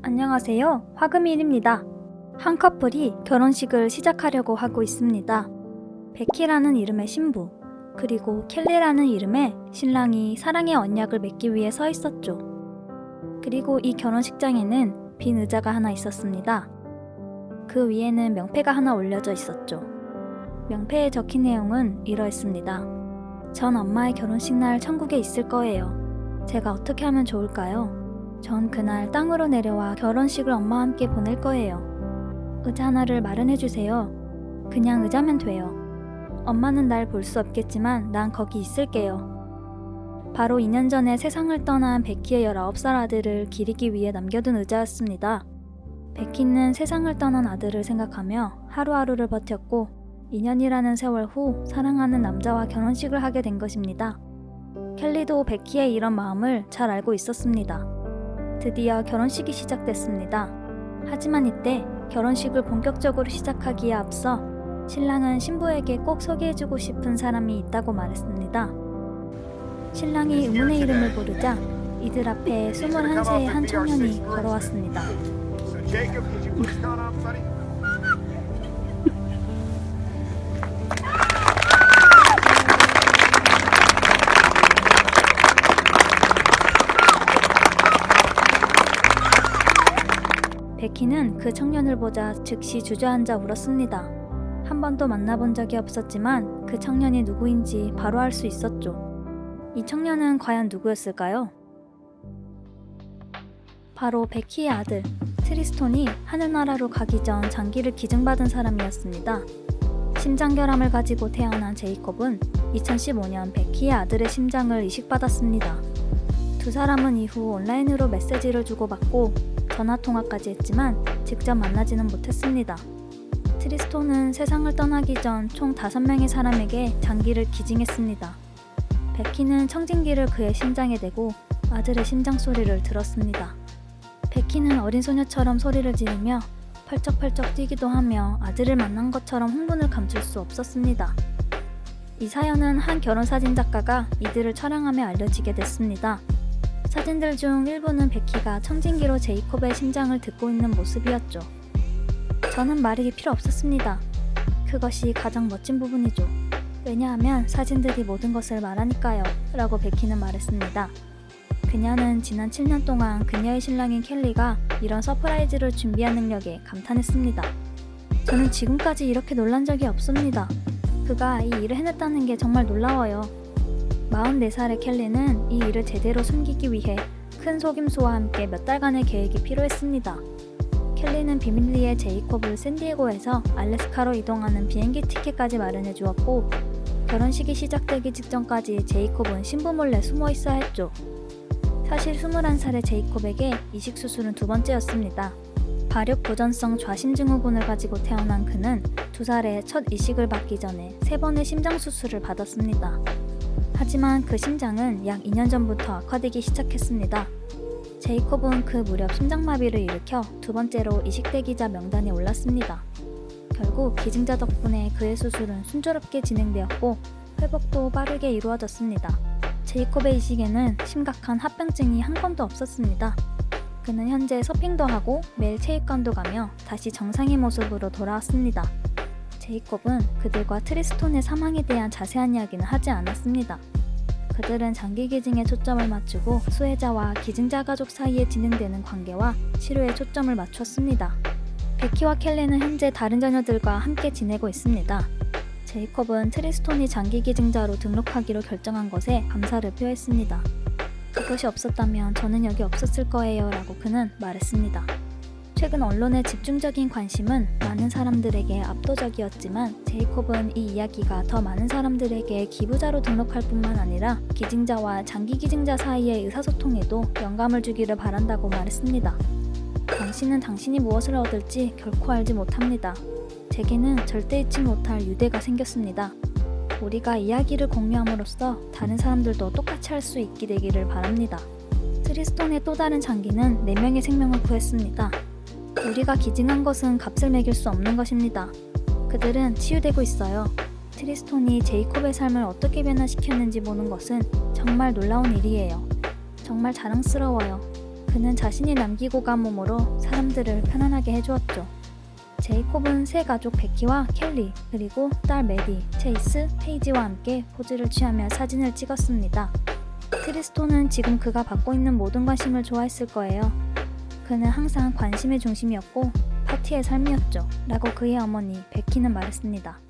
안녕하세요. 화금일입니다. 한 커플이 결혼식을 시작하려고 하고 있습니다. 베키라는 이름의 신부, 그리고 켈리라는 이름의 신랑이 사랑의 언약을 맺기 위해 서 있었죠. 그리고 이 결혼식장에는 빈 의자가 하나 있었습니다. 그 위에는 명패가 하나 올려져 있었죠. 명패에 적힌 내용은 이러했습니다. 전 엄마의 결혼식 날 천국에 있을 거예요. 제가 어떻게 하면 좋을까요? 전 그날 땅으로 내려와 결혼식을 엄마와 함께 보낼 거예요. 의자 하나를 마련해 주세요. 그냥 의자면 돼요. 엄마는 날 볼 수 없겠지만 난 거기 있을게요. 바로 2년 전에 세상을 떠난 베키의 19살 아들을 기리기 위해 남겨둔 의자였습니다. 베키는 세상을 떠난 아들을 생각하며 하루하루를 버텼고 2년이라는 세월 후 사랑하는 남자와 결혼식을 하게 된 것입니다. 켈리도 베키의 이런 마음을 잘 알고 있었습니다. 드디어 결혼식이 시작됐습니다. 하지만 이때 결혼식을 본격적으로 시작하기에 앞서 신랑은 신부에게 꼭 소개해주고 싶은 사람이 있다고 말했습니다. 신랑이 의문의 이름을 부르자 이들 앞에 21세의 한 청년이 걸어왔습니다. 베키는 그 청년을 보자 즉시 주저앉아 울었습니다. 한 번도 만나본 적이 없었지만 그 청년이 누구인지 바로 알 수 있었죠. 이 청년은 과연 누구였을까요? 바로 베키의 아들, 트리스톤이 하늘나라로 가기 전 장기를 기증받은 사람이었습니다. 심장결함을 가지고 태어난 제이콥은 2015년 베키의 아들의 심장을 이식받았습니다. 두 사람은 이후 온라인으로 메시지를 주고받고 전화통화까지 했지만 직접 만나지는 못했습니다. 트리스톤은 세상을 떠나기 전 총 5명의 사람에게 장기를 기증했습니다. 베키는 청진기를 그의 심장에 대고 아들의 심장 소리를 들었습니다. 베키는 어린 소녀처럼 소리를 지르며 펄쩍펄쩍 뛰기도 하며 아들을 만난 것처럼 흥분을 감출 수 없었습니다. 이 사연은 한 결혼사진 작가가 이들을 촬영하며 알려지게 됐습니다. 사진들 중 일부는 베키가 청진기로 제이콥의 심장을 듣고 있는 모습이었죠. 저는 말이 필요 없었습니다. 그것이 가장 멋진 부분이죠. 왜냐하면 사진들이 모든 것을 말하니까요. 라고 베키는 말했습니다. 그녀는 지난 7년 동안 그녀의 신랑인 켈리가 이런 서프라이즈를 준비한 능력에 감탄했습니다. 저는 지금까지 이렇게 놀란 적이 없습니다. 그가 이 일을 해냈다는 게 정말 놀라워요. 44살의 켈리는 이 일을 제대로 숨기기 위해 큰 속임수와 함께 몇 달간의 계획이 필요했습니다. 켈리는 비밀리에 제이콥을 샌디에고에서 알래스카로 이동하는 비행기 티켓까지 마련해 주었고 결혼식이 시작되기 직전까지 제이콥은 신부 몰래 숨어 있어야 했죠. 사실 21살의 제이콥에게 이식 수술은 두 번째였습니다. 발육 보전성 좌심증후군을 가지고 태어난 그는 2살에 첫 이식을 받기 전에 3번의 심장 수술을 받았습니다. 하지만 그 심장은 약 2년 전부터 악화되기 시작했습니다. 제이콥은 그 무렵 심장마비를 일으켜 두 번째로 이식대기자 명단에 올랐습니다. 결국 기증자 덕분에 그의 수술은 순조롭게 진행되었고 회복도 빠르게 이루어졌습니다. 제이콥의 이식에는 심각한 합병증이 한 건도 없었습니다. 그는 현재 서핑도 하고 매일 체육관도 가며 다시 정상의 모습으로 돌아왔습니다. 제이콥은 그들과 트리스톤의 사망에 대한 자세한 이야기는 하지 않았습니다. 그들은 장기 기증에 초점을 맞추고 수혜자와 기증자 가족 사이에 진행되는 관계와 치료에 초점을 맞췄습니다. 베키와 켈리는 현재 다른 자녀들과 함께 지내고 있습니다. 제이콥은 트리스톤이 장기 기증자로 등록하기로 결정한 것에 감사를 표했습니다. 그것이 없었다면 저는 여기 없었을 거예요 라고 그는 말했습니다. 최근 언론의 집중적인 관심은 많은 사람들에게 압도적이었지만 제이콥은 이 이야기가 더 많은 사람들에게 기부자로 등록할 뿐만 아니라 기증자와 장기 기증자 사이의 의사소통에도 영감을 주기를 바란다고 말했습니다. 당신은 당신이 무엇을 얻을지 결코 알지 못합니다. 제게는 절대 잊지 못할 유대가 생겼습니다. 우리가 이야기를 공유함으로써 다른 사람들도 똑같이 할 수 있게 되기를 바랍니다. 트리스톤의 또 다른 장기는 4명의 생명을 구했습니다. 우리가 기증한 것은 값을 매길 수 없는 것입니다. 그들은 치유되고 있어요. 트리스톤이 제이콥의 삶을 어떻게 변화시켰는지 보는 것은 정말 놀라운 일이에요. 정말 자랑스러워요. 그는 자신이 남기고 간 몸으로 사람들을 편안하게 해주었죠. 제이콥은 새 가족 베키와 켈리, 그리고 딸 메디, 체이스, 페이지와 함께 포즈를 취하며 사진을 찍었습니다. 트리스톤은 지금 그가 받고 있는 모든 관심을 좋아했을 거예요. 그는 항상 관심의 중심이었고 파티의 삶이었죠. 라고 그의 어머니 베키는 말했습니다.